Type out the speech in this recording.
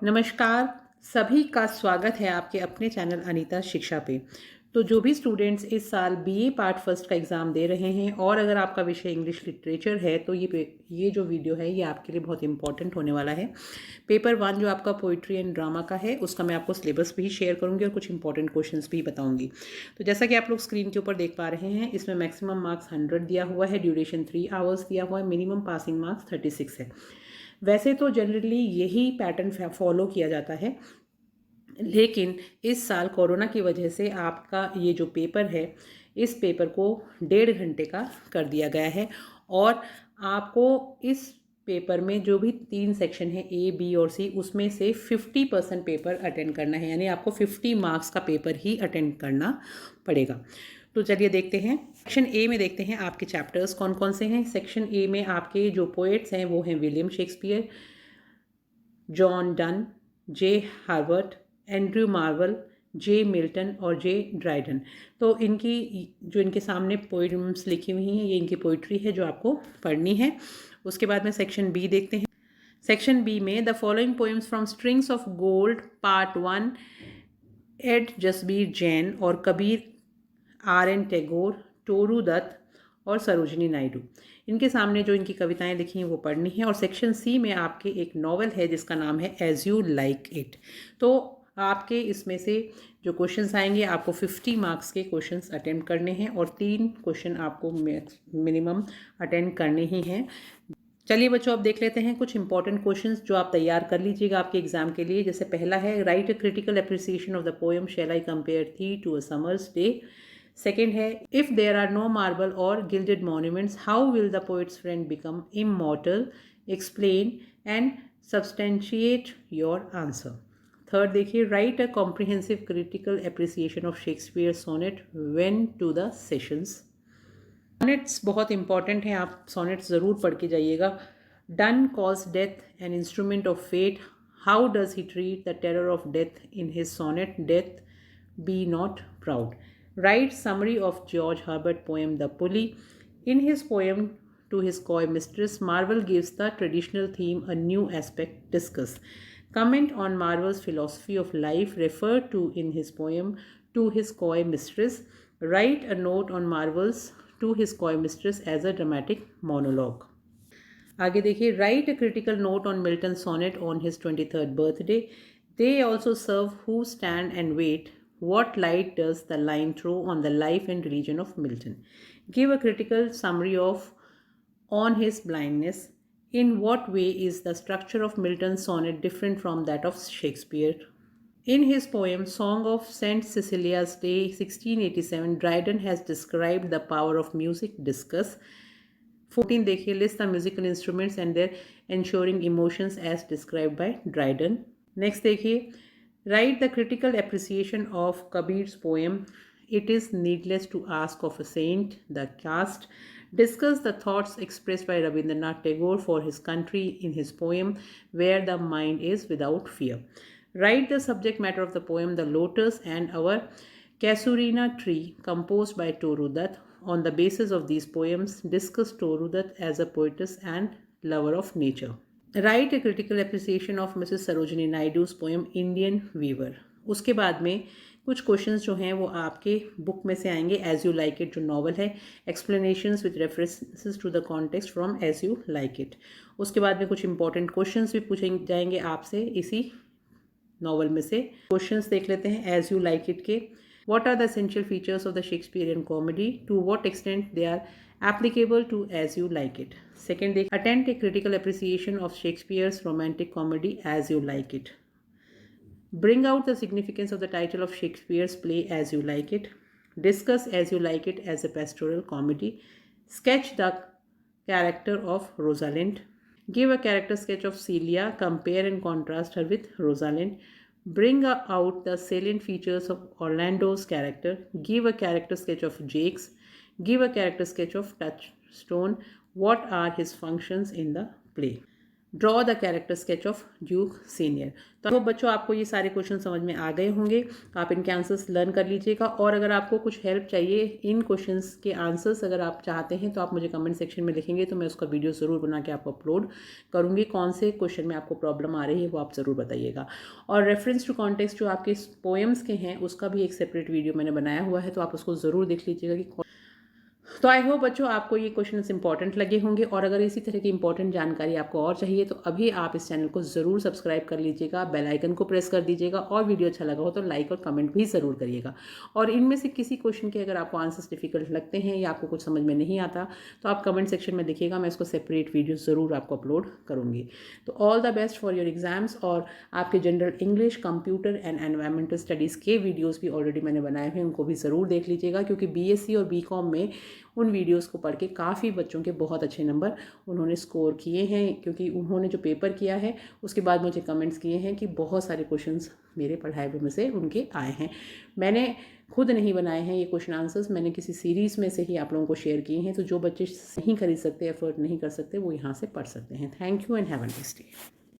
नमस्कार, सभी का स्वागत है आपके अपने चैनल अनीता शिक्षा पे। तो जो भी स्टूडेंट्स इस साल बीए पार्ट फर्स्ट का एग्ज़ाम दे रहे हैं और अगर आपका विषय इंग्लिश लिटरेचर है तो ये जो वीडियो है ये आपके लिए बहुत इंपॉर्टेंट होने वाला है। पेपर 1 जो आपका पोइट्री एंड ड्रामा का है उसका मैं आपको सिलेबस भी शेयर करूँगी और कुछ इंपॉर्टेंट क्वेश्चंस भी बताऊँगी। तो जैसा कि आप लोग स्क्रीन के ऊपर देख पा रहे हैं, इसमें मैक्सिमम मार्क्स 100 दिया हुआ है, ड्यूरेशन 3 आवर्स दिया हुआ है, मिनिमम पासिंग मार्क्स 36 है। वैसे तो जनरली यही पैटर्न फॉलो किया जाता है, लेकिन इस साल कोरोना की वजह से आपका ये जो पेपर है, इस पेपर को 1.5 घंटे का कर दिया गया है और आपको इस पेपर में जो भी 3 सेक्शन है ए, बी और सी, उसमें से 50% पेपर अटेंड करना है, यानी आपको 50 मार्क्स का पेपर ही अटेंड करना पड़ेगा। तो चलिए देखते हैं। सेक्शन ए में देखते हैं आपके चैप्टर्स कौन कौन से हैं। सेक्शन ए में आपके जो पोएट्स हैं वो हैं विलियम शेक्सपियर, जॉन डन, जे हार्वर्ट, एंड्रयू मार्वल, जे मिल्टन और जे ड्राइडन। तो इनके सामने पोइम्स लिखी हुई हैं, ये इनकी पोइट्री है जो आपको पढ़नी है। उसके बाद में सेक्शन बी देखते हैं। सेक्शन बी में the following poems from strings of gold part 1 ed Jasbir Jain और कबीर, आर एन टैगोर, टोरू दत्त और सरोजिनी नायडू, इनके सामने जो इनकी कविताएं लिखी हैं वो पढ़नी है। और सेक्शन सी में आपके एक नॉवल है जिसका नाम है एज यू लाइक इट। तो आपके इसमें से जो क्वेश्चंस आएंगे, आपको 50 मार्क्स के क्वेश्चंस अटेम्प्ट करने हैं और 3 क्वेश्चन आपको मिनिमम अटेंड करने ही हैं। चलिए बच्चों, अब देख लेते हैं कुछ इंपॉर्टेंट क्वेश्चंस जो आप तैयार कर लीजिएगा आपके एग्जाम के लिए। जैसे पहला है, write a critical appreciation of the poem shall I compare thee to a summer's day. Second है, if there are no marble और gilded monuments how will the poet's friend become immortal, explain and substantiate your answer. Third देखिए, write a comprehensive critical appreciation of Shakespeare sonnet when to the sessions. Sonnets बहुत important हैं, आप sonnets ज़रूर पढ़ के जाइएगा। Donne calls death an instrument of fate, how does he treat the terror of death in his sonnet death be not proud. Write summary of George Herbert poem the pulley. In his poem to his coy mistress, Marvell gives the traditional theme a new aspect. Discuss. Comment on Marvell's philosophy of life referred to in his poem to his coy mistress. Write a note on Marvell's to his coy mistress as a dramatic monologue. आगे देखिए, write a critical note on Milton sonnet on his 23rd birthday. They also serve who stand and wait, what light does the line throw on the life and religion of Milton? Give a critical summary of on his blindness. In what way is the structure of Milton's sonnet different from that of Shakespeare? In his poem Song of St. Cecilia's Day 1687, Dryden has described the power of music. Discuss. 14 देखिए, list the musical instruments and their ensuring emotions as described by Dryden. Next देखिए, write the critical appreciation of Kabir's poem It is Needless to Ask of a Saint, the Caste. Discuss the thoughts expressed by Rabindranath Tagore for his country in his poem Where the Mind is Without Fear. Write the subject matter of the poem The Lotus and Our Casuarina Tree, composed by Toru Dutt. On the basis of these poems, discuss Toru Dutt as a poetess and lover of nature. Write a critical appreciation of Mrs. Sarojini Naidu's poem Indian Weaver. उसके बाद में कुछ questions जो हैं वो आपके book में से आएंगे। एज यू लाइक इट जो नॉवल है, explanations with references to the context from as you like it. उसके बाद में कुछ इंपॉर्टेंट क्वेश्चंस भी पूछे जाएंगे आपसे इसी नॉवल में से। क्वेश्चंस देख लेते हैं एज यू लाइक इट के। What are the essential features of the Shakespearean comedy? To what extent they are applicable to As You Like It? Second, attempt a critical appreciation of Shakespeare's romantic comedy As You Like It. Bring out the significance of the title of Shakespeare's play As You Like It. Discuss As You Like It as a pastoral comedy. Sketch the character of Rosalind. Give a character sketch of Celia. Compare and contrast her with Rosalind. Bring out the salient features of Orlando's character. Give a character sketch of Jake's. Give a character sketch of Touchstone. What are his functions in the play? Draw the character sketch of Duke senior. तो बच्चों आपको ये सारे question समझ में आ गए होंगे, आप इनके आंसर्स लर्न कर लीजिएगा। और अगर आपको कुछ हेल्प चाहिए इन क्वेश्चंस के आंसर्स अगर आप चाहते हैं तो आप मुझे कमेंट सेक्शन में लिखेंगे, तो मैं उसका वीडियो ज़रूर बना के आपको अपलोड करूँगी। कौन से क्वेश्चन में आपको प्रॉब्लम आ रही है वो आप ज़रूर बताइएगा। और रेफरेंस टू कॉन्टेक्स्ट जो आपके पोएम्स के हैं उसका भी एक सेपरेट वीडियो मैंने बनाया हुआ है, तो आप उसको ज़रूर देख लीजिएगा कि तो आई होप बच्चों आपको ये क्वेश्चंस इंपॉर्टेंट लगे होंगे। और अगर इसी तरह की इंपॉर्टेंट जानकारी आपको और चाहिए तो अभी आप इस चैनल को ज़रूर सब्सक्राइब कर लीजिएगा, बेल आइकन को प्रेस कर दीजिएगा, और वीडियो अच्छा लगा हो तो लाइक और कमेंट भी ज़रूर करिएगा। और इनमें से किसी क्वेश्चन के अगर आपको आंसर्स डिफिकल्ट लगते हैं या आपको कुछ समझ में नहीं आता तो आप कमेंट सेक्शन में देखिएगा, मैं इसको सेपरेट वीडियो ज़रूर आपको अपलोड करूँगी। तो all the best for your exams. और आपके general English, computer and environmental studies के वीडियोज़ भी ऑलरेडी मैंने बनाए हैं, उनको भी ज़रूर देख लीजिएगा, क्योंकि BSc और BCom में उन वीडियोस को पढ़ के काफ़ी बच्चों के बहुत अच्छे नंबर उन्होंने स्कोर किए हैं, क्योंकि उन्होंने जो पेपर किया है उसके बाद मुझे कमेंट्स किए हैं कि बहुत सारे क्वेश्चंस मेरे पढ़ाए हुए में से उनके आए हैं। मैंने खुद नहीं बनाए हैं ये क्वेश्चन आंसर्स, मैंने किसी सीरीज़ में से ही आप लोगों को शेयर किए हैं। तो जो बच्चे नहीं खरीद सकते, एफर्ट नहीं कर सकते, वो यहाँ से पढ़ सकते हैं। Thank you and have a nice day.